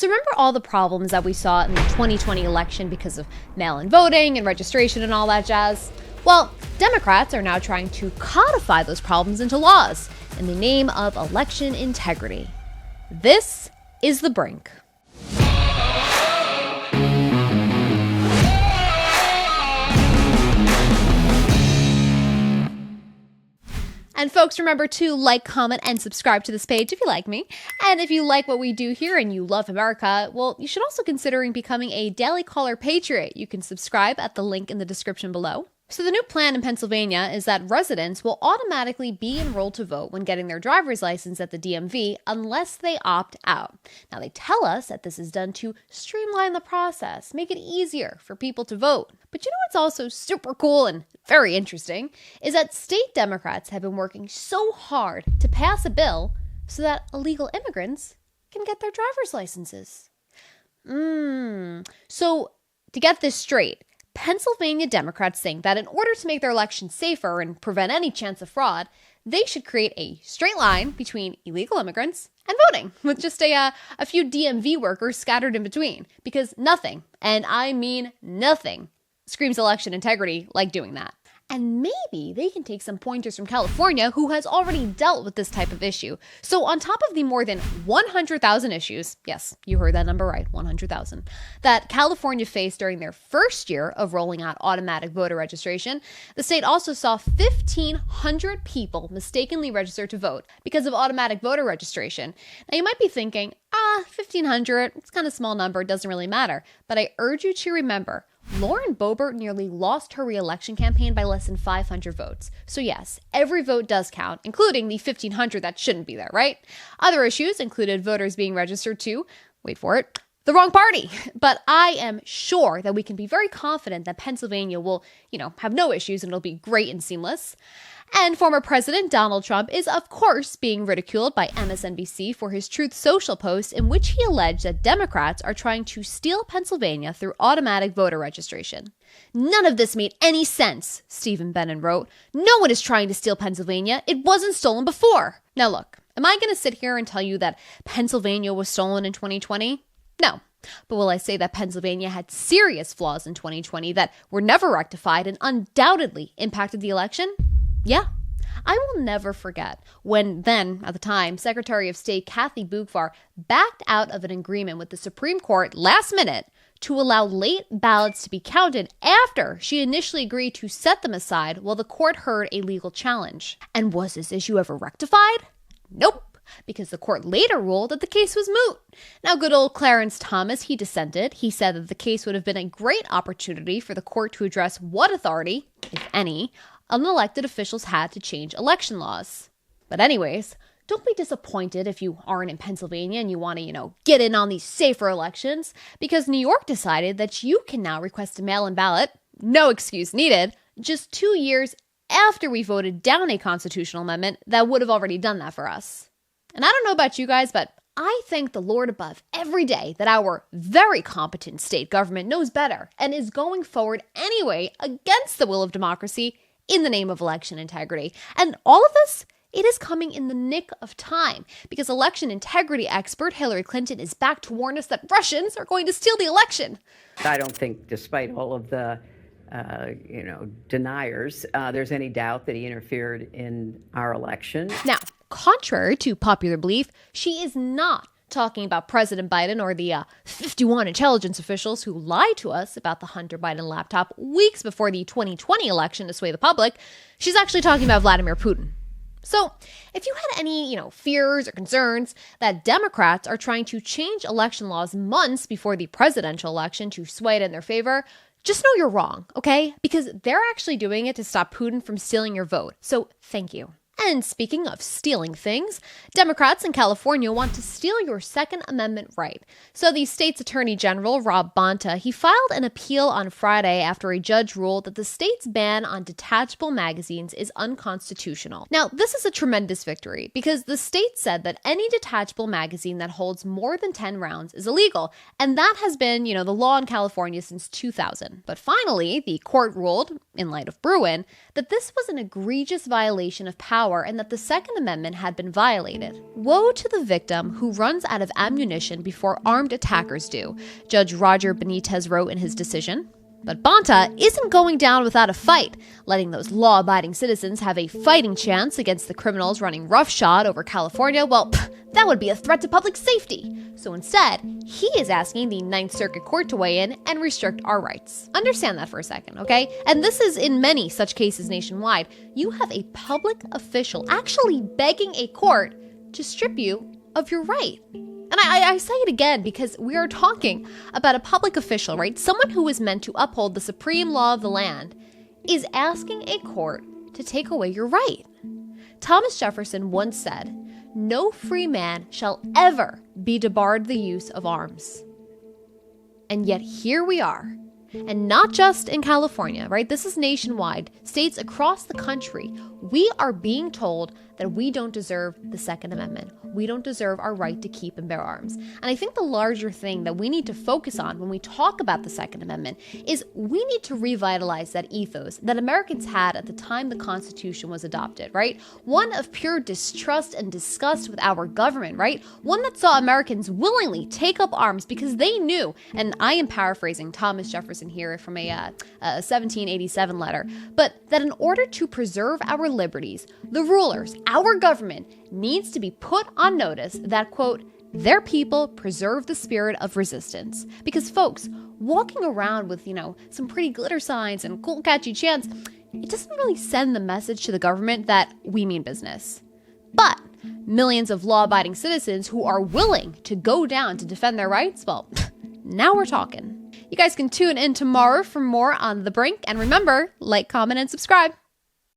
So remember all the problems that we saw in the 2020 election because of mail-in voting and registration and all that jazz? Well, Democrats are now trying to codify those problems into laws in the name of election integrity. This is the BRINK. And folks, remember to like, comment, and subscribe to this page if you like me. And if you like what we do here and you love America, well, you should also consider becoming a Daily Caller Patriot. You can subscribe at the link in the description below. So the new plan in Pennsylvania is that residents will automatically be enrolled to vote when getting their driver's license at the DMV unless they opt out. Now, they tell us that this is done to streamline the process, make it easier for people to vote. But you know what's also super cool and very interesting is that state Democrats have been working so hard to pass a bill so that illegal immigrants can get their driver's licenses. So to get this straight, Pennsylvania Democrats think that in order to make their election safer and prevent any chance of fraud, they should create a straight line between illegal immigrants and voting, with just a few DMV workers scattered in between. Because nothing, and I mean nothing, screams election integrity like doing that. And maybe they can take some pointers from California, who has already dealt with this type of issue. So on top of the more than 100,000 issues, yes, you heard that number right, 100,000, that California faced during their first year of rolling out automatic voter registration, the state also saw 1,500 people mistakenly register to vote because of automatic voter registration. Now you might be thinking, 1,500, it's kind of a small number, it doesn't really matter. But I urge you to remember, Lauren Boebert nearly lost her re-election campaign by less than 500 votes. So yes, every vote does count, including the 1,500 that shouldn't be there, right? Other issues included voters being registered to, wait for it, the wrong party. But I am sure that we can be very confident that Pennsylvania will, have no issues and it'll be great and seamless. And former President Donald Trump is, of course, being ridiculed by MSNBC for his Truth Social post in which he alleged that Democrats are trying to steal Pennsylvania through automatic voter registration. None of this made any sense, Stephen Bannon wrote. No one is trying to steal Pennsylvania. It wasn't stolen before. Now look, am I going to sit here and tell you that Pennsylvania was stolen in 2020? No. But will I say that Pennsylvania had serious flaws in 2020 that were never rectified and undoubtedly impacted the election? Yeah. I will never forget when then, at the time, Secretary of State Kathy Boockvar backed out of an agreement with the Supreme Court last minute to allow late ballots to be counted after she initially agreed to set them aside while the court heard a legal challenge. And was this issue ever rectified? Nope, because the court later ruled that the case was moot. Now, good old Clarence Thomas, he dissented. He said that the case would have been a great opportunity for the court to address what authority, if any, unelected officials had to change election laws. But anyways, don't be disappointed if you aren't in Pennsylvania and you want to, get in on these safer elections, because New York decided that you can now request a mail-in ballot, no excuse needed, just 2 years after we voted down a constitutional amendment that would have already done that for us. And I don't know about you guys, but I thank the Lord above every day that our very competent state government knows better and is going forward anyway against the will of democracy in the name of election integrity. And all of this, it is coming in the nick of time because election integrity expert Hillary Clinton is back to warn us that Russians are going to steal the election. I don't think, despite all of the, deniers, there's any doubt that he interfered in our election. Now, contrary to popular belief, she is not talking about President Biden or the 51 intelligence officials who lied to us about the Hunter Biden laptop weeks before the 2020 election to sway the public. She's actually talking about Vladimir Putin. So if you had any, fears or concerns that Democrats are trying to change election laws months before the presidential election to sway it in their favor, just know you're wrong, okay? Because they're actually doing it to stop Putin from stealing your vote. So thank you. And speaking of stealing things, Democrats in California want to steal your Second Amendment right. So the state's Attorney General, Rob Bonta, he filed an appeal on Friday after a judge ruled that the state's ban on detachable magazines is unconstitutional. Now, this is a tremendous victory because the state said that any detachable magazine that holds more than 10 rounds is illegal. And that has been, the law in California since 2000. But finally, the court ruled, in light of Bruin, that this was an egregious violation of power power and that the Second Amendment had been violated. Woe to the victim who runs out of ammunition before armed attackers do, Judge Roger Benitez wrote in his decision. But Bonta isn't going down without a fight, letting those law-abiding citizens have a fighting chance against the criminals running roughshod over California. Well, that would be a threat to public safety. So instead, he is asking the Ninth Circuit Court to weigh in and restrict our rights. Understand that for a second, okay? And this is in many such cases nationwide. You have a public official actually begging a court to strip you of your right. And I say it again because we are talking about a public official, right? Someone who is meant to uphold the supreme law of the land is asking a court to take away your right. Thomas Jefferson once said, "No free man shall ever be debarred the use of arms." And yet here we are. And not just in California, right? This is nationwide. States across the country, we are being told that we don't deserve the Second Amendment. We don't deserve our right to keep and bear arms. And I think the larger thing that we need to focus on when we talk about the Second Amendment is we need to revitalize that ethos that Americans had at the time the Constitution was adopted, right? One of pure distrust and disgust with our government, right? One that saw Americans willingly take up arms because they knew, and I am paraphrasing Thomas Jefferson here from a 1787 letter, but that in order to preserve our liberties, the rulers, our government, needs to be put on notice that, quote, their people preserve the spirit of resistance. Because folks, walking around with, some pretty glitter signs and cool catchy chants, it doesn't really send the message to the government that we mean business. But millions of law-abiding citizens who are willing to go down to defend their rights, well, now we're talking. You guys can tune in tomorrow for more on The Brink. And remember, like, comment, and subscribe.